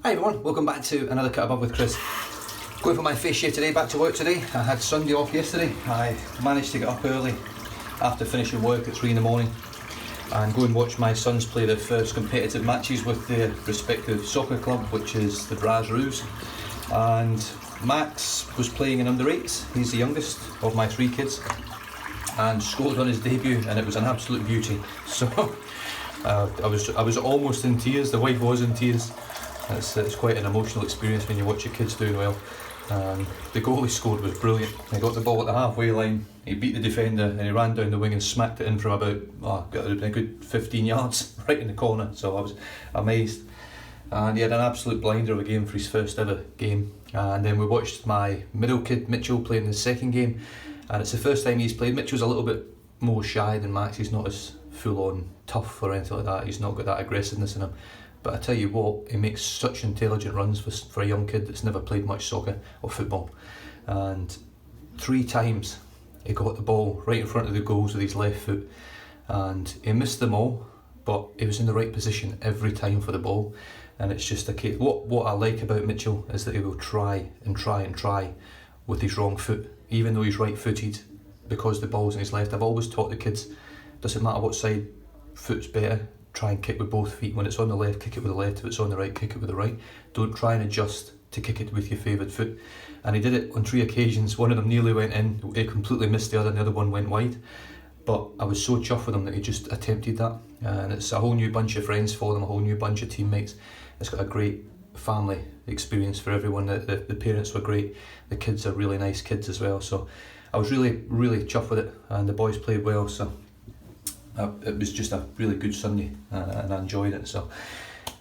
Hi everyone, welcome back to another Cut Above with Chris. Going for my face shave today, back to work today. I had Sunday off yesterday. I managed to get up early after finishing work at 3 in the morning and go and watch my sons play their first competitive matches with their respective soccer club, which is the Braz Roos. And Max was playing in under 8s, he's the youngest of my 3 kids, and scored on his debut, and it was an absolute beauty. So I was almost in tears, the wife was in tears. It's quite an emotional experience when you watch your kids doing well. The goal he scored was brilliant. He got the ball at the halfway line, he beat the defender and he ran down the wing and smacked it in from about a good 15 yards right in the corner, so I was amazed. And he had an absolute blinder of a game for his first ever game. And then we watched my middle kid Mitchell play in his second game, and it's the first time he's played. Mitchell's a little bit more shy than Max, he's not as full on tough or anything like that, he's not got that aggressiveness in him. But I tell you what, he makes such intelligent runs for a young kid that's never played much soccer or football. And 3 times he got the ball right in front of the goals with his left foot, and he missed them all, but he was in the right position every time for the ball. And it's just a case. What I like about Mitchell is that he will try and try and try with his wrong foot, even though he's right-footed, because the ball's in his left. I've always taught the kids, doesn't matter what side foot's better, try and kick with both feet. When it's on the left, kick it with the left. If it's on the right, kick it with the right. Don't try and adjust to kick it with your favoured foot. And he did it on 3 occasions. One of them nearly went in, he completely missed the other, and the other one went wide. But I was so chuffed with him that he just attempted that. And it's a whole new bunch of friends for them, a whole new bunch of teammates. It's got a great family experience for everyone. The parents were great, the kids are really nice kids as well. So I was really chuffed with it, and the boys played well. So it was just a really good Sunday, and I enjoyed it. So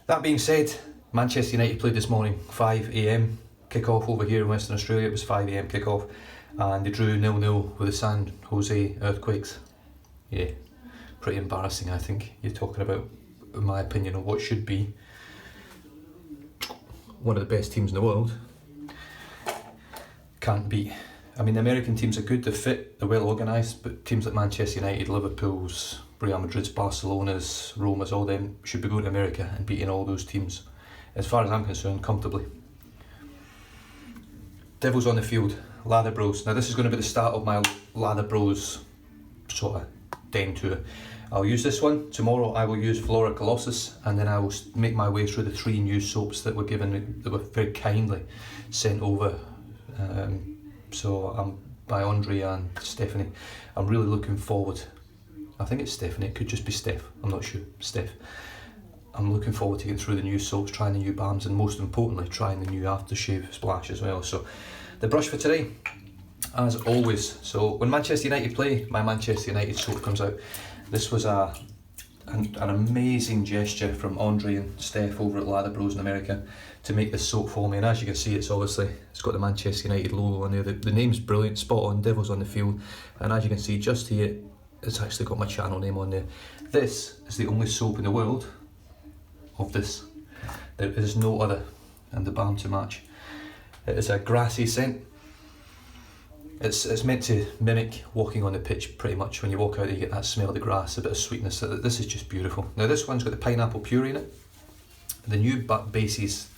that being said, Manchester United played this morning, 5 AM kick-off over here in Western Australia. It was 5 AM kick-off, and they drew 0-0 with the San Jose Earthquakes. Yeah, pretty embarrassing, I think. You're talking about, in my opinion, of what should be one of the best teams in the world. Can't beat. I mean, the American teams are good, they're fit, they're well organised, but teams like Manchester United, Liverpool's, Real Madrid's, Barcelona's, Roma's, all them should be going to America and beating all those teams, as far as I'm concerned, comfortably. Devils on the field, Lather Bros. Now this is going to be the start of my Lather Bros sort of den tour. I'll use this one. Tomorrow I will use Flora Colossus, and then I will make my way through the 3 new soaps that were given, that were very kindly sent over. So by Andre and Stephanie. I'm really looking forward. I think it's Stephanie, it could just be Steph, I'm not sure, Steph. I'm looking forward to getting through the new soaps, trying the new balms, and most importantly trying the new aftershave splash as well. So the brush for today, as always, so when Manchester United play, my Manchester United soap comes out. This was an amazing gesture from Andre and Steph over at Lather Bros in America to make this soap for me, and as you can see, it's got the Manchester United logo on there. The name's brilliant, spot on, Devils on the field, and as you can see just here, it's actually got my channel name on there. This is the only soap in the world of this. There is no other, and the balm to match. It is a grassy scent. It's meant to mimic walking on the pitch pretty much. When you walk out you get that smell of the grass, a bit of sweetness. This is just beautiful. Now this one's got the pineapple puree in it. The new bases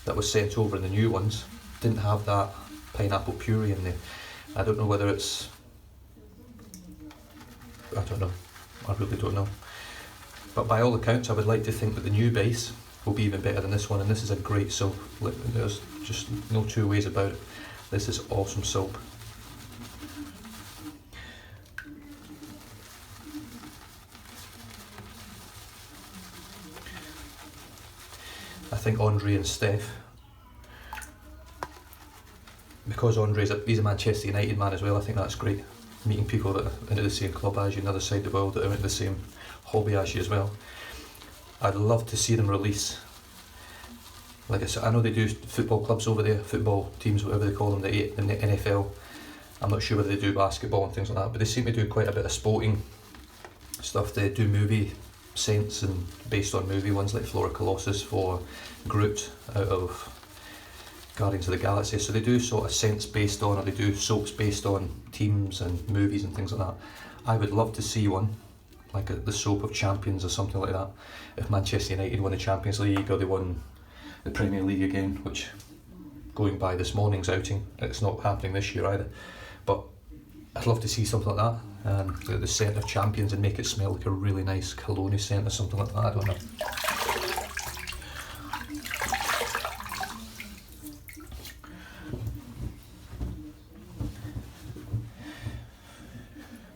that was sent over in the new ones didn't have that pineapple puree in there. I don't know whether it's... I don't know. I really don't know. But by all accounts I would like to think that the new base will be even better than this one, and this is a great soap. There's just no 2 ways about it. This is awesome soap. I think Andre and Steph, because he's a Manchester United man as well, I think that's great. Meeting people that are into the same club as you, on the other side of the world, that are into the same hobby as you as well. I'd love to see them release, like I said, I know they do football clubs over there, football teams, whatever they call them, the NFL. I'm not sure whether they do basketball and things like that, but they seem to do quite a bit of sporting stuff. They do movie scents and based on movie ones, like Flora Colossus for Groot out of Guardians of the Galaxy. So they do sort of scents based on, or they do soaps based on teams and movies and things like that. I would love to see one, like the soap of champions or something like that. If Manchester United won the Champions League, or they won the Premier League again, which, going by this morning's outing, it's not happening this year either. But I'd love to see something like that, the scent of champions, and make it smell like a really nice cologne scent or something like that. I don't know.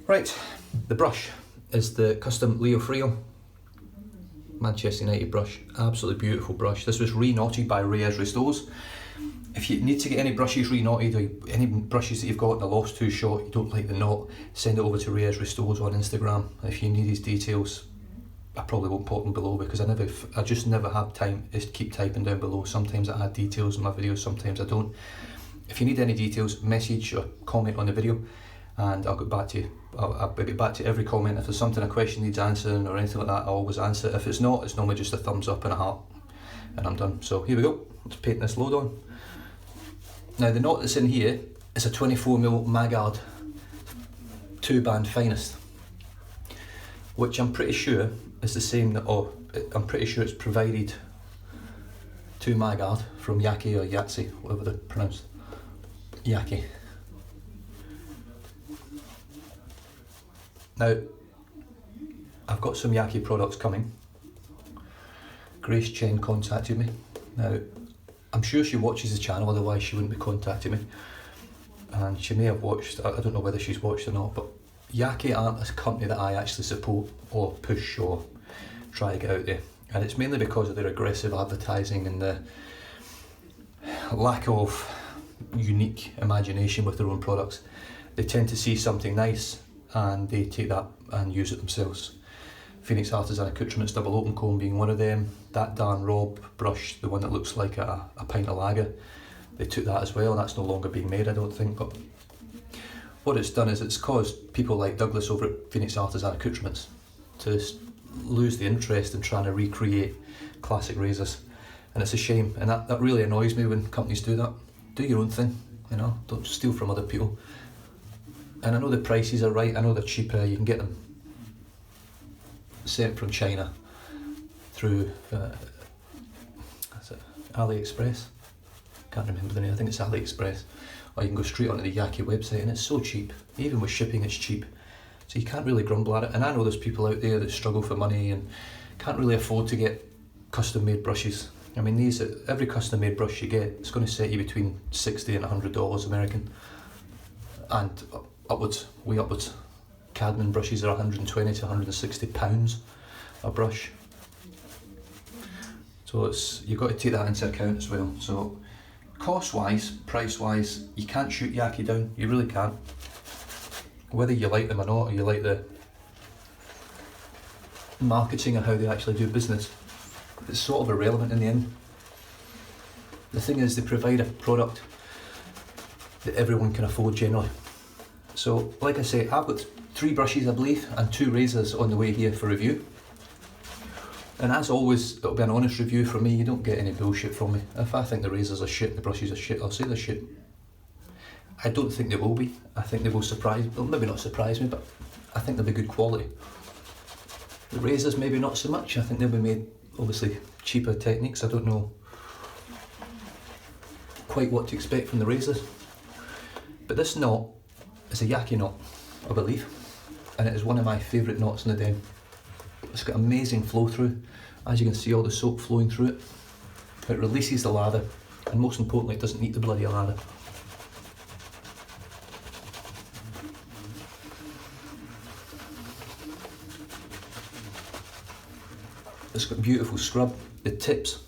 Right, the brush is the custom Leo Frilot Manchester United brush. Absolutely beautiful brush. This was re-knotted by Reyes Restores. If you need to get any brushes re-knotted, or any brushes that you've got and the loft's too short, you don't like the knot, send it over to Reyes Restores on Instagram. If you need his details, I probably won't put them below, because I just never have time to keep typing down below. Sometimes I add details in my videos, sometimes I don't. If you need any details, message or comment on the video, and I'll get back to you. I'll get back to every comment. If there's something, a question needs answering or anything like that, I'll always answer it. If it's not, it's normally just a thumbs up and a heart, and I'm done. So here we go, let's paint this load on. Now the knot that's in here is a 24mm Magard 2-band finest, which I'm pretty sure is the same that, I'm pretty sure it's provided to Magard from Yaki or Yatsi, whatever they're pronounced. Yaki. Now, I've got some Yaki products coming. Grace Chen contacted me. Now, I'm sure she watches the channel, otherwise she wouldn't be contacting me. And she may have watched, I don't know whether she's watched or not, but Yaki aren't a company that I actually support or push or try to get out there. And it's mainly because of their aggressive advertising and the lack of unique imagination with their own products. They tend to see something nice and they take that and use it themselves. Phoenix Artisan Accoutrements Double Open Comb being one of them. That Dan Robb brush, the one that looks like a pint of lager, they took that as well, and that's no longer being made, I don't think. But what it's done is it's caused people like Douglas over at Phoenix Artisan Accoutrements to lose the interest in trying to recreate classic razors, and it's a shame. And that really annoys me when companies do that. Do your own thing, you know, don't steal from other people. And I know the prices are right, I know they're cheaper, you can get them sent from China through AliExpress. Can't remember the name, I think it's AliExpress. Or you can go straight onto the Yaki website, and it's so cheap. Even with shipping, it's cheap. So you can't really grumble at it. And I know there's people out there that struggle for money and can't really afford to get custom made brushes. I mean, every custom made brush you get, it's going to set you between $60 and $100 American. And way upwards. Cadmium brushes are 120 to 160 pounds a brush. So you've got to take that into account as well. So cost wise, price wise, you can't shoot Yaki down, you really can't. Whether you like them or not, or you like the marketing and how they actually do business, it's sort of irrelevant in the end. The thing is, they provide a product that everyone can afford generally. So, like I say, I've got 3 brushes, I believe, and 2 razors on the way here for review. And as always, it'll be an honest review from me. You don't get any bullshit from me. If I think the razors are shit, the brushes are shit, I'll say they're shit. I don't think they will be. I think they will surprise, well, maybe not surprise me, but I think they'll be good quality. The razors, maybe not so much. I think they'll be made, obviously, cheaper techniques. I don't know quite what to expect from the razors. But this knot is a Yaki knot, I believe, and it is one of my favourite knots in the den. It's got amazing flow through. As you can see, all the soap flowing through it. It releases the lather, and most importantly, it doesn't need the bloody lather. It's got beautiful scrub. The tips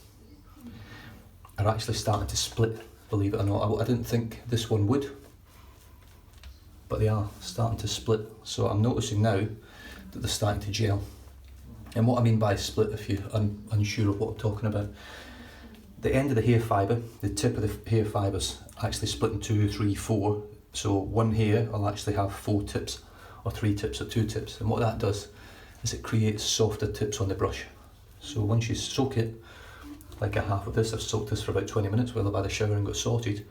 are actually starting to split, believe it or not. I didn't think this one would, but they are starting to split. So I'm noticing now that they're starting to gel. And what I mean by split, if you're unsure of what I'm talking about, the end of the hair fibre, the tip of the hair fibres actually split in 2, 3, 4. So one hair will actually have 4 tips, or 3 tips, or 2 tips. And what that does is it creates softer tips on the brush. So once you soak it, like I have with this, I've soaked this for about 20 minutes while I've had a shower and got sorted.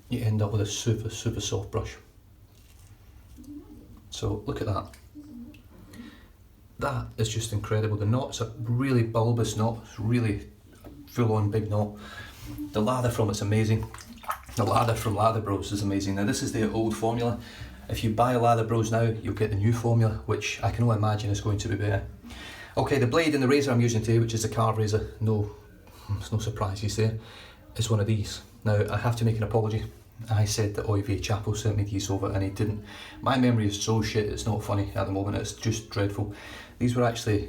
You end up with a super, super soft brush. So look at that. That is just incredible. The knot's a really bulbous knot, it's really full on big knot. The lather from it's amazing. The lather from Lather Bros is amazing. Now this is the old formula. If you buy Lather Bros now, you'll get the new formula, which I can only imagine is going to be better. Okay, the blade and the razor I'm using today, which is the Karve razor, no, it's no surprise you say, is one of these. Now I have to make an apology. I said that Oive Chapo sent me these over and he didn't. My memory is so shit, it's not funny at the moment, it's just dreadful. These were actually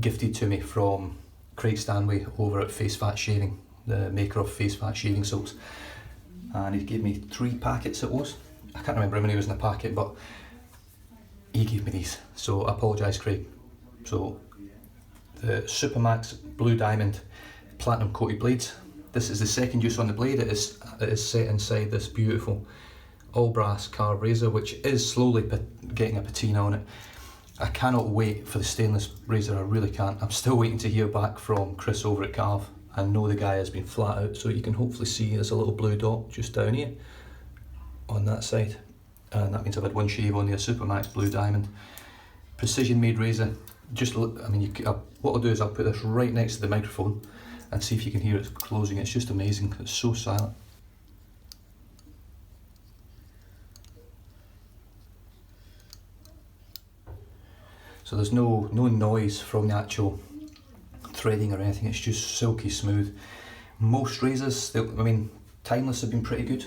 gifted to me from Craig Stanway over at Face Fat Shaving, the maker of Face Fat Shaving Soaps. And he gave me 3 packets it was. I can't remember how many was in the packet, but he gave me these. So I apologise, Craig. So the Supermax Blue Diamond Platinum Coated Blades. This is the second use on the blade. It is set inside this beautiful all brass Karve razor, which is slowly getting a patina on it. I cannot wait for the stainless razor, I really can't. I'm still waiting to hear back from Chris over at Karve. I know the guy has been flat out, so you can hopefully see there's a little blue dot just down here on that side. And that means I've had one shave on the Supermax Blue Diamond. Precision made razor. Just look, I mean, what I'll do is I'll put this right next to the microphone and see if you can hear it closing. It's just amazing, it's so silent. So there's no noise from the actual threading or anything, it's just silky smooth. Most razors, I mean, Timeless have been pretty good.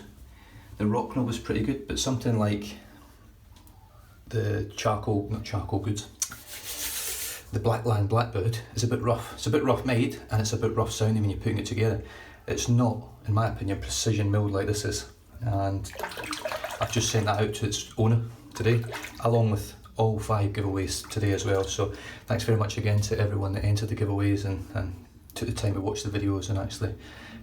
The Rock Knob was pretty good, but something like the not charcoal goods, the Blackland Blackbird is a bit rough. It's a bit rough made and it's a bit rough sounding when you're putting it together. It's not, in my opinion, precision milled like this is. And I've just sent that out to its owner today, along with all 5 giveaways today as well. So thanks very much again to everyone that entered the giveaways and took the time to watch the videos and actually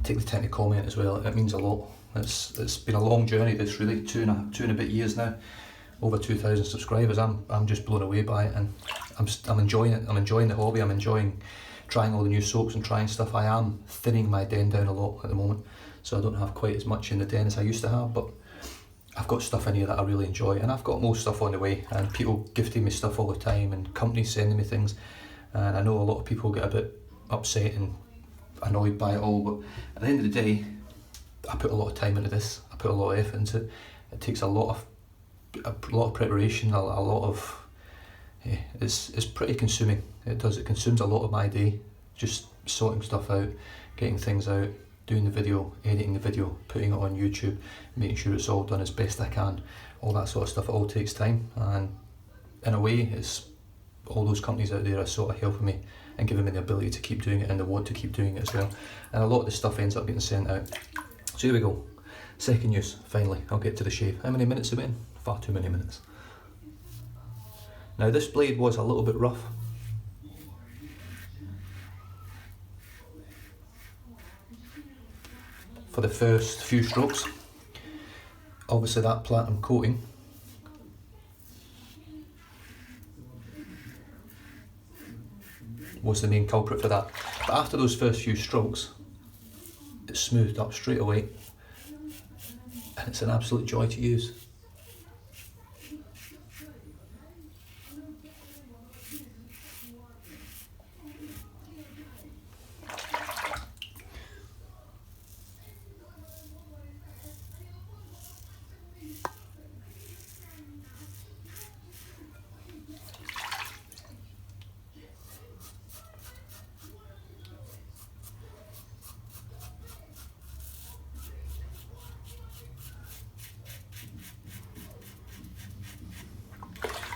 take the time to comment as well. It means a lot. It's been a long journey, this really, two and a bit years now, over 2,000 subscribers. I'm just blown away by it, and I'm enjoying it. I'm enjoying the hobby. I'm enjoying trying all the new soaps and trying stuff. I am thinning my den down a lot at the moment, so I don't have quite as much in the den as I used to have, but I've got stuff in here that I really enjoy, and I've got more stuff on the way, and people gifting me stuff all the time and companies sending me things, and I know a lot of people get a bit upset and annoyed by it all, but at the end of the day, I put a lot of time into this. I put a lot of effort into it. It takes a lot of preparation, a lot of, yeah, it's pretty consuming. It consumes a lot of my day, just sorting stuff out, getting things out, doing the video, editing the video, putting it on YouTube, making sure it's all done as best I can. All that sort of stuff, it all takes time, and in a way it's all those companies out there are sort of helping me and giving me the ability to keep doing it and the want to keep doing it as well. And a lot of the stuff ends up getting sent out. So here we go, second use, finally, I'll get to the shave. How many minutes have we been? Far too many minutes. Now this blade was a little bit rough. For the first few strokes. Obviously that platinum coating was the main culprit for that. But after those first few strokes, it smoothed up straight away, and it's an absolute joy to use.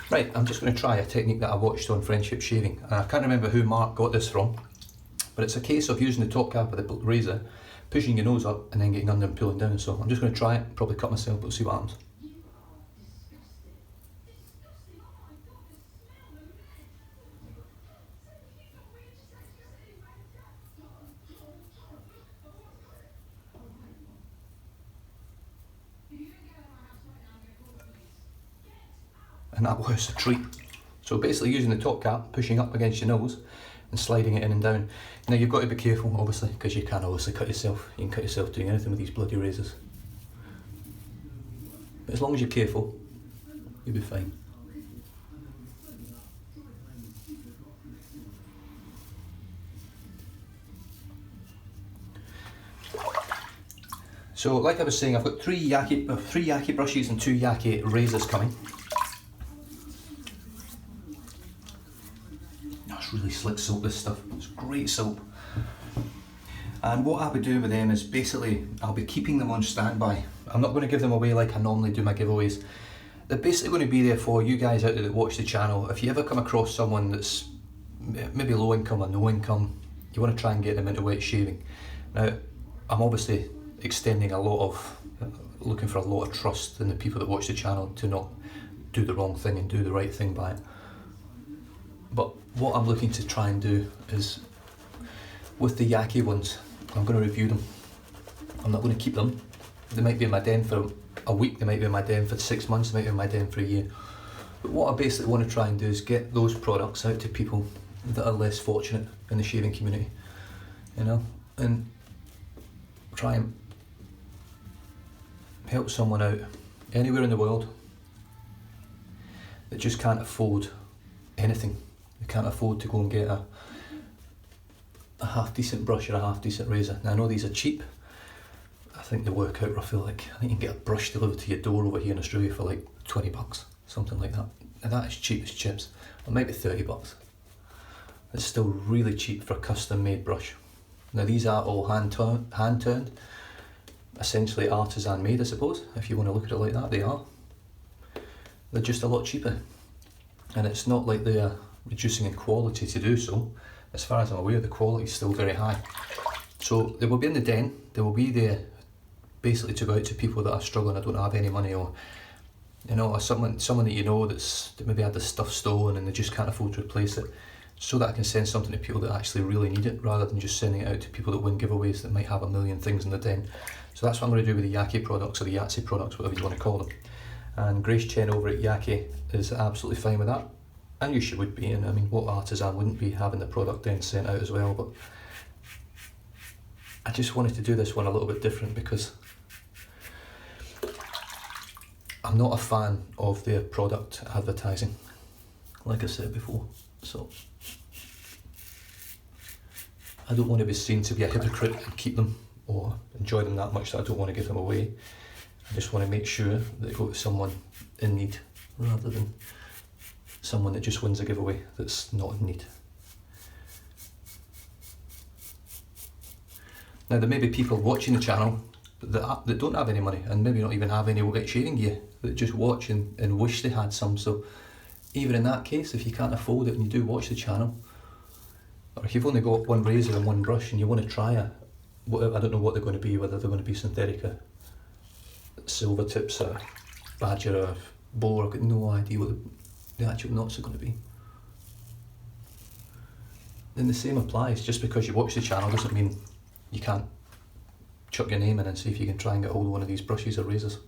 Right, I'm just going to try a technique that I watched on Friendship Shaving. I can't remember who Mark got this from, but it's a case of using the top cap of the razor, pushing your nose up and then getting under and pulling down. So I'm just going to try it, probably cut myself, but we'll see what happens. And that was a treat. So basically using the top cap, pushing up against your nose and sliding it in and down. Now you've got to be careful obviously, because you can obviously cut yourself. You can cut yourself doing anything with these bloody razors. But as long as you're careful, you'll be fine. So like I was saying, I've got three Yaki brushes and 2 Yaki razors coming. That's really slick soap, this stuff. It's great soap. And what I'll be doing with them is basically, I'll be keeping them on standby. I'm not going to give them away like I normally do my giveaways. They're basically going to be there for you guys out there that watch the channel. If you ever come across someone that's maybe low income or no income, you want to try and get them into wet shaving. Now, I'm obviously extending a lot of, looking for a lot of trust in the people that watch the channel to not do the wrong thing and do the right thing by it. But what I'm looking to try and do is, with the Yaki ones, I'm going to review them. I'm not going to keep them. They might be in my den for a week, they might be in my den for 6 months, they might be in my den for a year. But what I basically want to try and do is get those products out to people that are less fortunate in the shaving community, you know, and try and help someone out anywhere in the world that just can't afford anything. They can't afford to go and get a half decent brush or a half decent razor. Now I know these are cheap. I think they work out roughly like, I think you can get a brush delivered to your door over here in Australia for like 20 bucks, something like that. And that is cheap as chips, or maybe 30 bucks. It's still really cheap for a custom made brush. Now these are all hand turned, essentially artisan made, I suppose, if you want to look at it like that. They are. They're just a lot cheaper. And it's not like they are reducing in quality to do so. As far as I'm aware, the quality is still very high. So they will be in the den, they will be there basically to go out to people that are struggling, I don't have any money, or you know, or someone that you know that maybe had the stuff stolen and they just can't afford to replace it, so that I can send something to people that actually really need it, rather than just sending it out to people that win giveaways that might have a million things in the den. So that's what I'm going to do with the Yaki products, or the Yahtzee products, whatever you want to call them. And Grace Chen over at Yaki is absolutely fine with that. And you would be, and I mean, what artisan wouldn't be having the product then sent out as well? But I just wanted to do this one a little bit different because I'm not a fan of their product advertising, like I said before. So I don't want to be seen to be a hypocrite and keep them or enjoy them that much that I don't want to give them away. I just want to make sure that they go to someone in need, rather than someone that just wins a giveaway that's not in need. Now there may be people watching the channel that don't have any money and maybe not even have any wet shaving gear, that just watch and wish they had some. So even in that case, if you can't afford it and you do watch the channel, or if you've only got one razor and one brush and you want to try it, I don't know what they're going to be, whether they're going to be synthetic, silver tips, or badger, or boar, I've got no idea what the actual knots are going to be. Then the same applies. Just because you watch the channel doesn't mean you can't chuck your name in and see if you can try and get hold of one of these brushes or razors.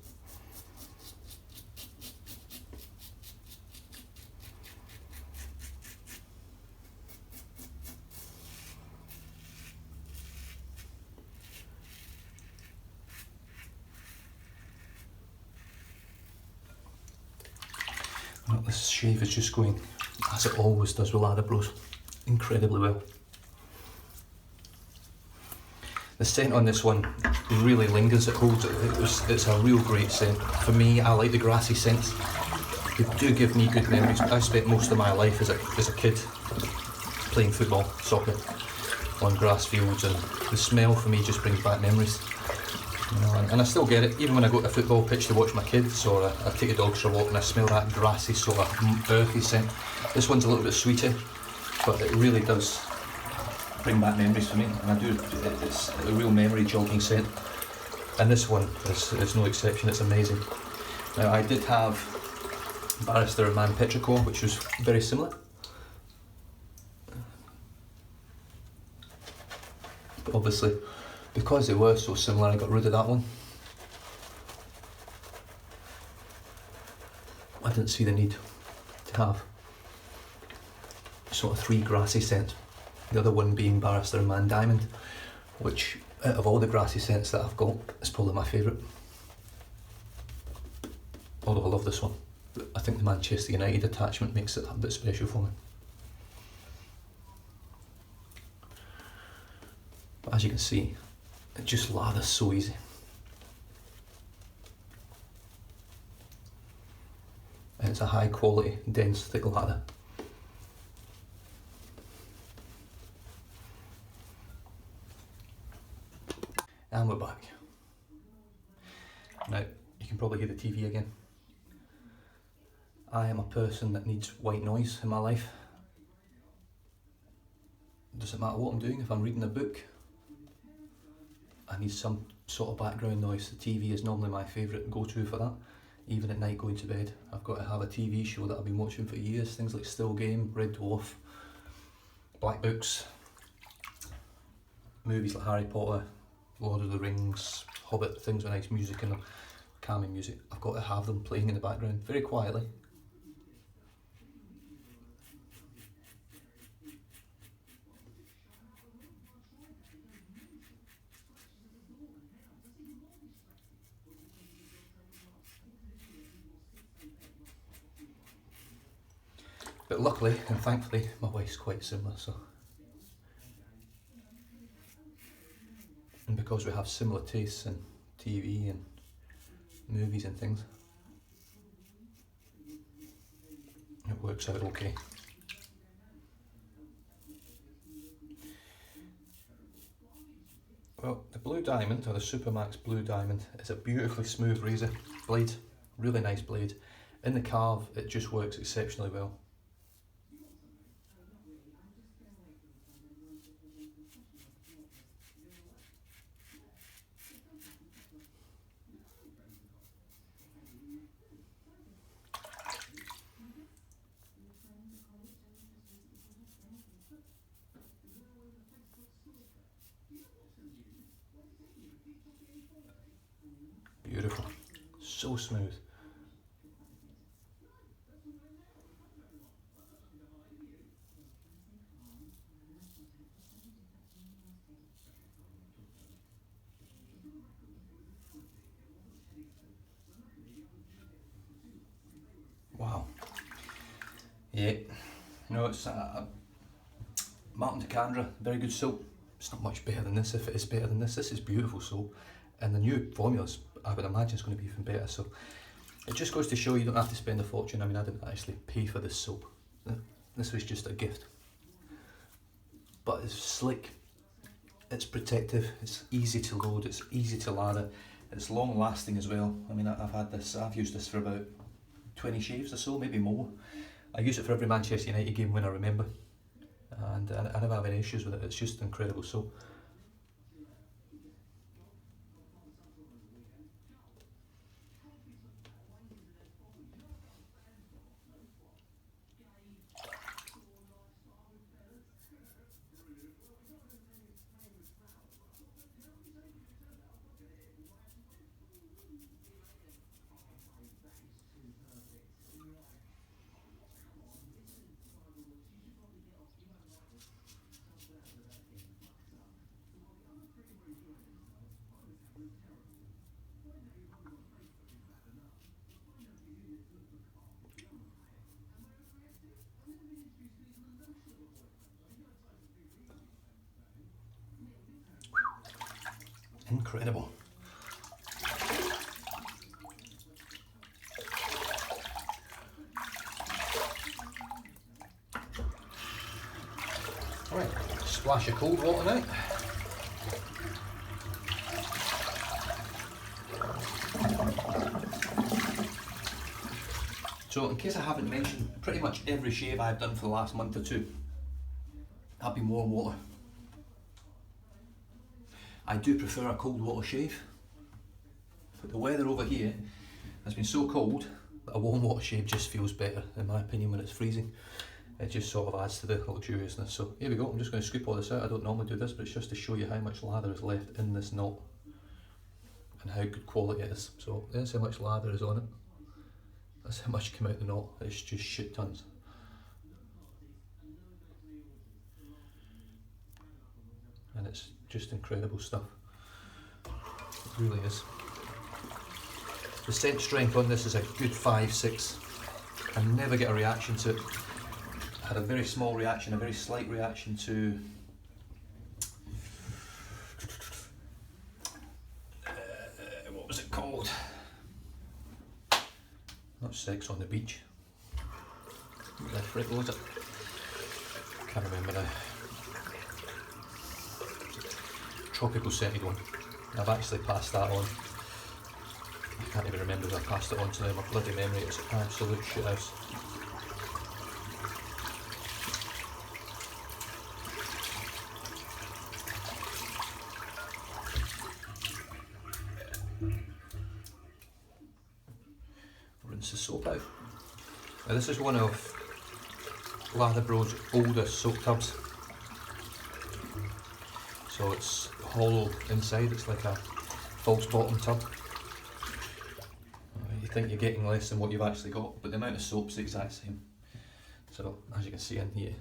Well, this shave is just going, as it always does with Lather Bros, incredibly well. The scent on this one really lingers, it holds it, it's a real great scent. For me, I like the grassy scents. They do give me good memories. I spent most of my life as a kid playing football, soccer, on grass fields, and the smell for me just brings back memories. You know, and I still get it, even when I go to a football pitch to watch my kids, or I take the dogs for a walk and I smell that grassy sort of earthy scent. This one's a little bit sweeter, but it really does bring back memories for me, and I do, it's a real memory jogging scent. And this one is no exception, it's amazing. Now I did have Barrister and Man Petrichor, which was very similar. But obviously, because they were so similar, I got rid of that one. I didn't see the need to have sort of 3 grassy scents. The other one being Barrister and Man Diamond, which out of all the grassy scents that I've got, is probably my favourite. Although I love this one. I think the Manchester United attachment makes it a bit special for me. But as you can see, it just lathers so easy. it's a high quality, dense, thick lather. And we're back. Now, you can probably hear the TV again. I am a person that needs white noise in my life. It doesn't matter what I'm doing. If I'm reading a book, I need some sort of background noise. The TV is normally my favourite go-to for that. Even at night going to bed, I've got to have a TV show that I've been watching for years. Things like Still Game, Red Dwarf, Black Books, movies like Harry Potter, Lord of the Rings, Hobbit, things with nice music and calming music. I've got to have them playing in the background, very quietly. But luckily and thankfully, my wife's quite similar, so. And because we have similar tastes in TV and movies and things, it works out okay. Well, the Blue Diamond, or the Supermax Blue Diamond, is a beautifully smooth razor blade, really nice blade. In the Karve, it just works exceptionally well. Beautiful, so smooth. Wow. Yeah, no, it's Martin Decandra, very good soap. It's not much better than this. If it is better than this is beautiful soap. And the new formulas, I would imagine, is going to be even better. So it just goes to show you don't have to spend a fortune. I mean, I didn't actually pay for this soap. This was just a gift. But it's slick, it's protective, it's easy to load, it's easy to lather, it's long lasting as well. I mean, I've used this for about 20 shaves or so, maybe more. I use it for every Manchester United game when I remember. And I never have any issues with it. It's just incredible soap. Incredible. Right, splash of cold water now. So in case I haven't mentioned, pretty much every shave I've done for the last month or two have been warm water. I do prefer a cold water shave, but the weather over here has been so cold that a warm water shave just feels better, in my opinion, when it's freezing. It just sort of adds to the luxuriousness. So here we go, I'm just going to scoop all this out. I don't normally do this, but it's just to show you how much lather is left in this knot and how good quality it is. So there's how much lather is on it. That's how much came out the knot. It's just shit tons. And it's just incredible stuff. It really is. The scent strength on this is a good 5-6. I never get a reaction to it. I had a very small reaction, a very slight reaction to what was it called? Not Sex on the Beach. The Frilot, can't remember now. Tropical scented one. I've actually passed that on. I can't even remember if I passed it on to now. My bloody memory is absolute shithouse. Rinse the soap out. Now this is one of Lather Bro's oldest soap tubs. So it's hollow inside, it's like a false bottom tub. You think you're getting less than what you've actually got, but the amount of soap's the exact same. So as you can see in here,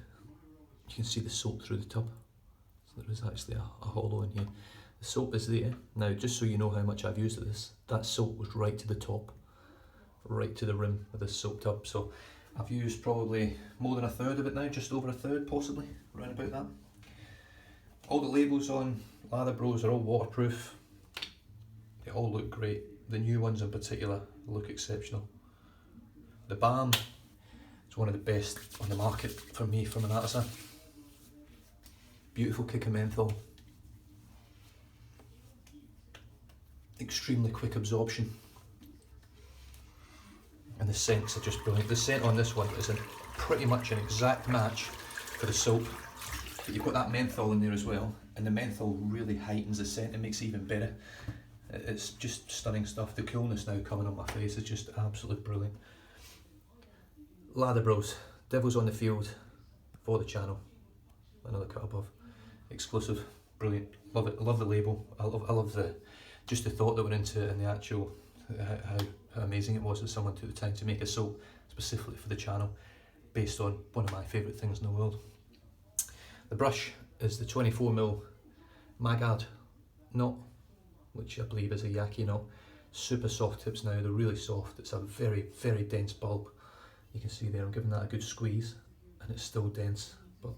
you can see the soap through the tub. So there is actually a hollow in here. The soap is there. Now just so you know how much I've used of this, that soap was right to the top, right to the rim of this soap tub. So I've used probably more than a third of it now, just over a third possibly, around about that. All the labels on Lather Bros are all waterproof. They all look great. The new ones in particular look exceptional. The balm is one of the best on the market for me from an artisan. Beautiful kick of menthol. Extremely quick absorption. And the scents are just brilliant. The scent on this one is pretty much an exact match for the soap. But you've got that menthol in there as well, and the menthol really heightens the scent and makes it even better. It's just stunning stuff. The coolness now coming on my face is just absolutely brilliant. Lather Bros, Devil's on the Field for the channel. Another cut above. Exclusive, brilliant. Love it. Love the label. I love the just the thought that went into it and the actual how amazing it was that someone took the time to make a soap specifically for the channel, based on one of my favourite things in the world. The brush is the 24mm Magard knot, which I believe is a yaki knot. Super soft tips now, they're really soft. It's a very, very dense bulb. You can see there, I'm giving that a good squeeze and it's still dense, but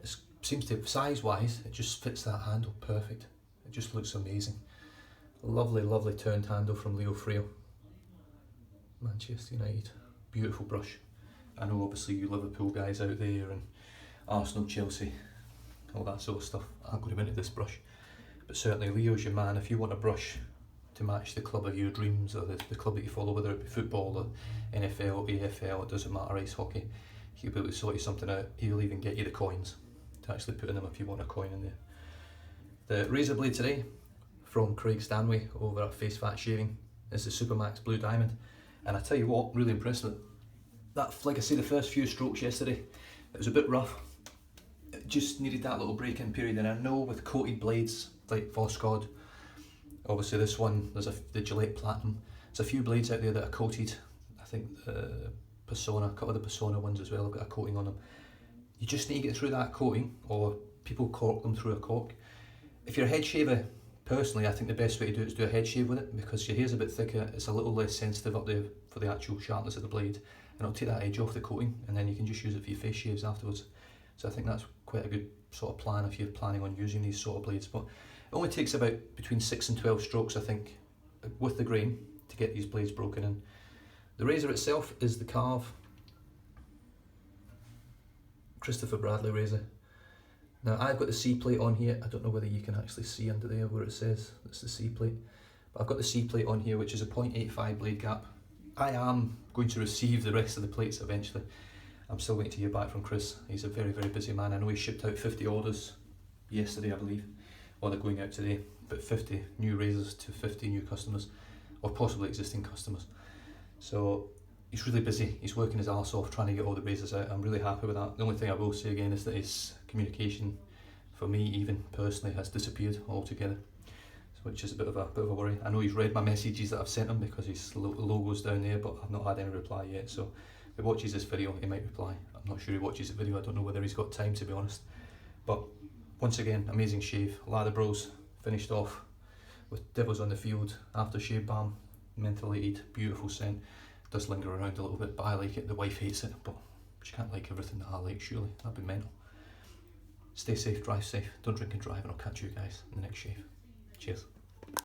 it seems to, size-wise, it just fits that handle perfect. It just looks amazing. Lovely, lovely turned handle from Frilot. Manchester United, beautiful brush. I know obviously you Liverpool guys out there and Arsenal, Chelsea, all that sort of stuff. I'm going to into this brush, but certainly Leo's your man if you want a brush to match the club of your dreams or the club that you follow, whether it be football or NFL, AFL, it doesn't matter, ice hockey. He'll be able to sort you something out. He'll even get you the coins to actually put in them if you want a coin in there. The razor blade today from Craig Stanway over at Face Fat Shaving is the Supermax Blue Diamond, and I tell you what, really impressed with it. That, like I say, the first few strokes yesterday, it was a bit rough. It just needed that little break-in period, and I know with coated blades like Voscod, obviously this one, there's the Gillette Platinum, there's a few blades out there that are coated. I think Persona, a couple of the Persona ones as well have got a coating on them. You just need to get through that coating, or people cork them through a cork. If you're a head shaver, personally I think the best way to do it is do a head shave with it, because your hair's a bit thicker, it's a little less sensitive up there for the actual sharpness of the blade, and it'll take that edge off the coating, and then you can just use it for your face shaves afterwards. So I think that's quite a good sort of plan if you're planning on using these sort of blades. But it only takes about between 6 and 12 strokes, I think, with the grain to get these blades broken in. The razor itself is the Karve Christopher Bradley razor. Now I've got the C plate on here. I don't know whether you can actually see under there where it says it's the C plate, but I've got the C plate on here, which is a 0.85 blade gap. I am going to receive the rest of the plates eventually. I'm still waiting to hear back from Chris. He's a very, very busy man. I know he shipped out 50 orders yesterday, I believe, or they're going out today, but 50 new razors to 50 new customers, or possibly existing customers. So he's really busy. He's working his arse off trying to get all the razors out. I'm really happy with that. The only thing I will say again is that his communication, for me even personally, has disappeared altogether, which is a bit of a worry. I know he's read my messages that I've sent him because his logo's down there, but I've not had any reply yet. So if he watches this video, he might reply. I'm not sure he watches the video. I don't know whether he's got time, to be honest. But once again, amazing shave. Lather Bros finished off with Devil's on the Field aftershave balm, mentholated, beautiful scent. Does linger around a little bit, but I like it. The wife hates it, but she can't like everything that I like, surely. That'd be mental. Stay safe, drive safe, don't drink and drive, and I'll catch you guys in the next shave. Cheers.